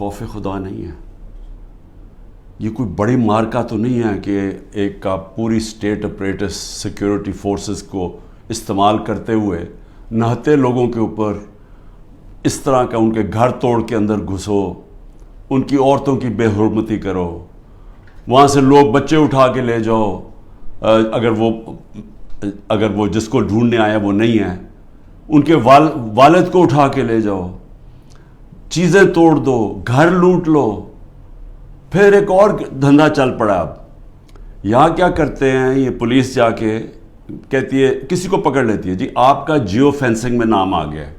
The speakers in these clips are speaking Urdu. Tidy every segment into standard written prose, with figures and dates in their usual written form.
خوف خدا نہیں ہے. یہ کوئی بڑی مارکا تو نہیں ہے کہ ایک کا پوری اسٹیٹ اپریٹس سیکیورٹی فورسز کو استعمال کرتے ہوئے نہتے لوگوں کے اوپر اس طرح کا ان کے گھر توڑ کے اندر گھسو, ان کی عورتوں کی بے حرمتی کرو, وہاں سے لوگ بچے اٹھا کے لے جاؤ, اگر وہ جس کو ڈھونڈنے آیا وہ نہیں ہے, ان کے والد کو اٹھا کے لے جاؤ, چیزیں توڑ دو, گھر لوٹ لو. پھر ایک اور دھندا چل پڑا. اب یہاں کیا کرتے ہیں, یہ پولیس جا کے کہتی ہے, کسی کو پکڑ لیتی ہے, جی آپ کا جیو فینسنگ میں نام آ گیا ہے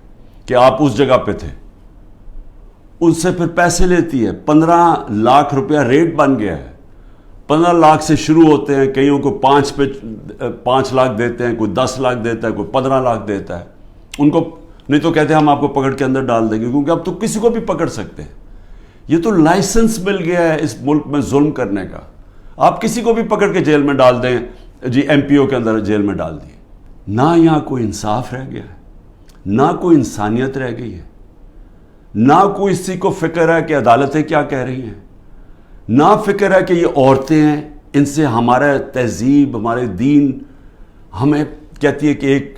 کہ آپ اس جگہ پہ تھے. ان سے پھر پیسے لیتی ہے, 15 لاکھ روپیہ ریٹ بن گیا ہے. 15 لاکھ سے شروع ہوتے ہیں, کئیوں کو 5 لاکھ دیتے ہیں, کوئی 10 لاکھ دیتا ہے, کوئی 15 لاکھ دیتا ہے. ان کو نہیں تو کہتے ہیں ہم آپ کو پکڑ کے اندر ڈال دیں گے, کیونکہ اب تو کسی کو بھی پکڑ سکتے ہیں. یہ تو لائسنس مل گیا ہے اس ملک میں ظلم کرنے کا. آپ کسی کو بھی پکڑ کے جیل میں ڈال دیں, جی ایم پی او کے اندر جیل میں ڈال دیے. نہ یہاں کوئی انصاف رہ گیا ہے, نہ کوئی انسانیت رہ گئی ہے, نہ کوئی اسی کو فکر ہے کہ عدالتیں کیا کہہ رہی ہیں, نہ فکر ہے کہ یہ عورتیں ہیں, ان سے ہمارا تہذیب, ہمارے دین ہمیں کہتی ہے کہ ایک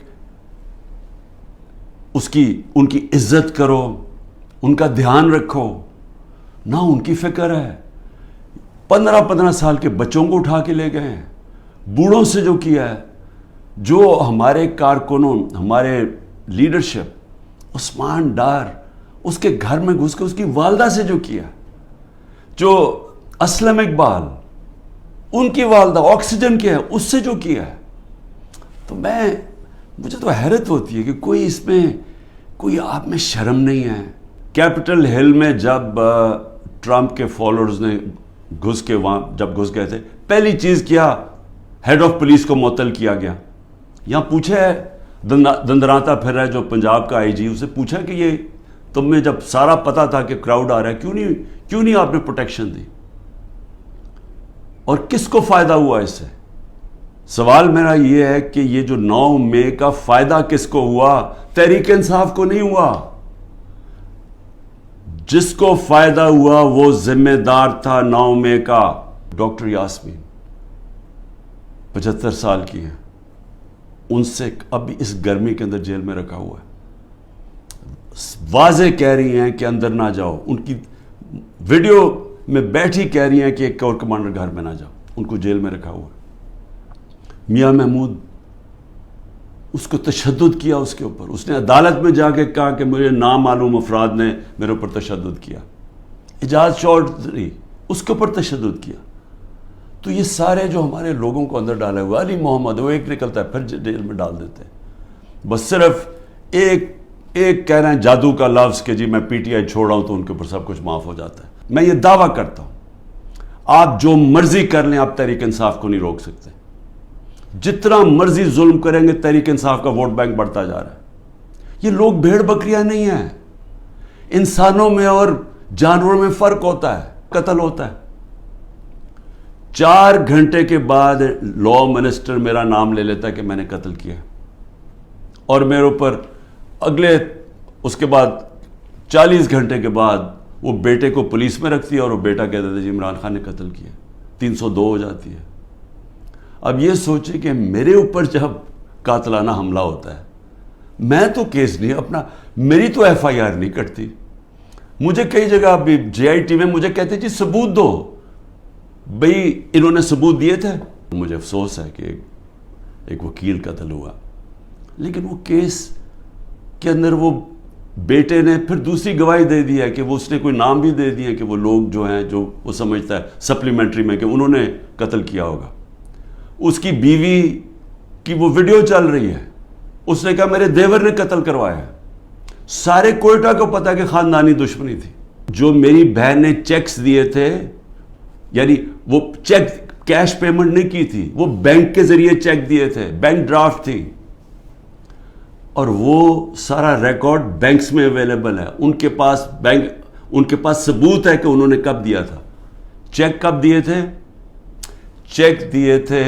ان کی عزت کرو, ان کا دھیان رکھو. نہ ان کی فکر ہے. 15 سال کے بچوں کو اٹھا کے لے گئے ہیں, بوڑھوں سے جو کیا ہے, جو ہمارے کارکنوں, ہمارے لیڈرشپ, عثمان ڈار, اس کے گھر میں گھس کے اس کی والدہ سے جو کیا, جو اسلم اقبال, ان کی والدہ آکسیجن کے ہے, اس سے جو کیا ہے. تو مجھے تو حیرت ہوتی ہے کہ کوئی آپ میں شرم نہیں ہے. کیپٹل ہل میں جب ٹرمپ کے فالوورز نے جب گھس گئے تھے, پہلی چیز کیا, ہیڈ آف پولیس کو معطل کیا گیا. یہاں پوچھا ہے, دندراتا پھر رہا ہے جو پنجاب کا آئی جی, اسے پوچھا کہ یہ تمہیں جب سارا پتا تھا کہ کراؤڈ آ رہا ہے, کیوں نہیں آپ نے پروٹیکشن دی, اور کس کو فائدہ ہوا اس سے؟ سوال میرا یہ ہے کہ یہ جو 9 مئی کا فائدہ کس کو ہوا؟ تحریک انصاف کو نہیں ہوا. جس کو فائدہ ہوا وہ ذمہ دار تھا 9 مئی کا, ڈاکٹر یاسمین 75 سال کی ہیں, ان سے اب اس گرمی کے اندر جیل میں رکھا ہوا ہے. واضح کہہ رہی ہیں کہ اندر نہ جاؤ, ان کی ویڈیو میں بیٹھی کہہ رہی ہیں کہ ایک اور کمانڈر گھر میں نہ جاؤ, ان کو جیل میں رکھا ہوا ہے. میاں محمود, اس کو تشدد کیا اس کے اوپر, اس نے عدالت میں جا کے کہا کہ مجھے نامعلوم افراد نے میرے اوپر تشدد کیا. اعجاز چودھری, اس کے اوپر تشدد کیا. تو یہ سارے جو ہمارے لوگوں کو اندر ڈالے ہوئے, علی محمد, وہ ایک نکلتا ہے پھر جیل میں ڈال دیتے ہیں. بس صرف ایک کہہ رہے ہیں جادو کا لفظ کہ جی میں پی ٹی آئی چھوڑ رہا ہوں تو ان کے اوپر سب کچھ معاف ہو جاتا ہے. میں یہ دعویٰ کرتا ہوں, آپ جو مرضی کر لیں, آپ تحریک انصاف کو نہیں روک سکتے. جتنا مرضی ظلم کریں گے, تحریک انصاف کا ووٹ بینک بڑھتا جا رہا ہے. یہ لوگ بھیڑ بکریاں نہیں ہیں. انسانوں میں اور جانوروں میں فرق ہوتا ہے, قتل ہوتا ہے. 4 گھنٹے کے بعد لا منسٹر میرا نام لے لیتا ہے کہ میں نے قتل کیا, اور میرے اوپر اس کے بعد 40 گھنٹے کے بعد وہ بیٹے کو پولیس میں رکھتی ہے, اور وہ بیٹا کہتا تھا جی عمران خان نے قتل کیا. 302 ہو جاتی ہے. اب یہ سوچیں کہ میرے اوپر جب قاتلانہ حملہ ہوتا ہے, میں تو کیس نہیں اپنا, میری تو ایف آئی آر نہیں کٹتی. مجھے کئی جگہ ابھی جے آئی ٹی میں مجھے کہتے جی ثبوت دو, بھئی انہوں نے ثبوت دیے تھے. مجھے افسوس ہے کہ ایک وکیل قتل ہوا, لیکن وہ کیس کے اندر وہ بیٹے نے پھر دوسری گواہی دے دی ہے کہ وہ اس نے کوئی نام بھی دے دیا کہ وہ لوگ جو ہیں, جو وہ سمجھتا ہے سپلیمنٹری میں کہ انہوں نے قتل کیا ہوگا. اس کی بیوی کی وہ ویڈیو چل رہی ہے, اس نے کہا میرے دیور نے قتل کروایا ہے. سارے کوئٹہ کو پتا کہ خاندانی دشمنی تھی. جو میری بہن نے چیکس دیے تھے, یعنی وہ چیک کیش پیمنٹ نہیں کی تھی, وہ بینک کے ذریعے چیک دیے تھے, بینک ڈرافٹ تھی, اور وہ سارا ریکارڈ بینکس میں اویلیبل ہے. ان کے پاس ثبوت ہے کہ انہوں نے کب دیا تھا. چیک کب دیے تھے؟ چیک دیے تھے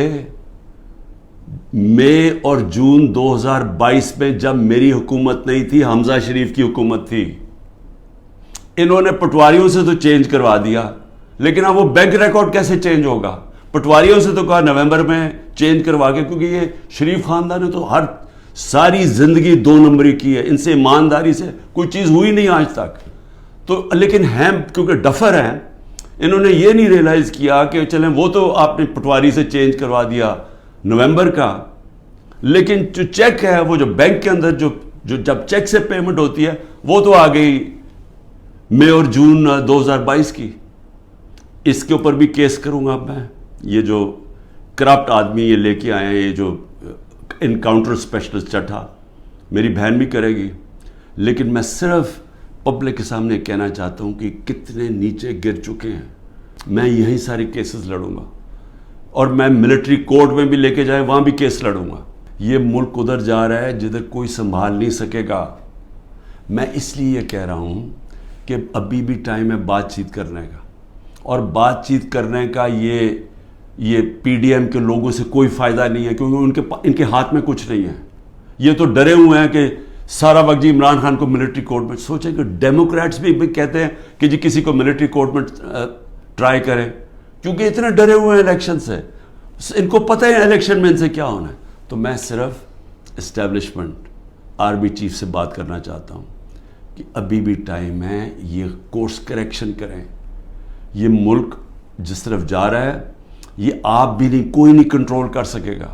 مئی اور جون 2022 میں, جب میری حکومت نہیں تھی, حمزہ شریف کی حکومت تھی. انہوں نے پٹواریوں سے تو چینج کروا دیا، لیکن اب وہ بینک ریکارڈ کیسے چینج ہوگا؟ پٹواریوں سے تو کہا نومبر میں چینج کروا کے، کیونکہ یہ شریف خاندان نے تو ساری زندگی 2 نمبری کی ہے، ان سے ایمانداری سے کوئی چیز ہوئی نہیں آج تک. تو لیکن ہیں کیونکہ ڈفر ہیں، انہوں نے یہ نہیں ریئلائز کیا کہ چلیں وہ تو آپ نے پٹواری سے چینج کروا دیا نومبر کا، لیکن جو چیک ہے وہ جو بینک کے اندر جو جب چیک سے پیمنٹ ہوتی ہے وہ تو آ گئی مئی اور جون 2022 کی. اس کے اوپر بھی کیس کروں گا میں. یہ جو کرپٹ آدمی یہ لے کے آئے ہیں، یہ جو انکاؤنٹر اسپیشلسٹ چٹھا، میری بہن بھی کرے گی، لیکن میں صرف پبلک کے سامنے کہنا چاہتا ہوں کہ کتنے نیچے گر چکے ہیں. میں یہی ساری کیسز لڑوں گا، اور میں ملٹری کورٹ میں بھی لے کے جائیں وہاں بھی کیس لڑوں گا. یہ ملک ادھر جا رہا ہے جدھر کوئی سنبھال نہیں سکے گا. میں اس لیے یہ کہہ رہا ہوں کہ ابھی بھی ٹائم ہے بات چیت کرنے کا، اور بات چیت کرنے کا یہ پی ڈی ایم کے لوگوں سے کوئی فائدہ نہیں ہے، کیونکہ ان کے ہاتھ میں کچھ نہیں ہے. یہ تو ڈرے ہوئے ہیں کہ سارا وقت جی عمران خان کو ملٹری کورٹ میں. سوچیں کہ ڈیموکریٹس بھی کہتے ہیں کہ جی کسی کو ملٹری کورٹ میں ٹرائی کریں، کیونکہ اتنے ڈرے ہوئے ہیں الیکشن سے. ان کو پتہ ہے الیکشن میں ان سے کیا ہونا ہے. تو میں صرف اسٹیبلشمنٹ آرمی چیف سے بات کرنا چاہتا ہوں کہ ابھی بھی ٹائم ہے، یہ کورس کریکشن کریں. یہ ملک جس طرف جا رہا ہے یہ آپ بھی نہیں، کوئی نہیں کنٹرول کر سکے گا.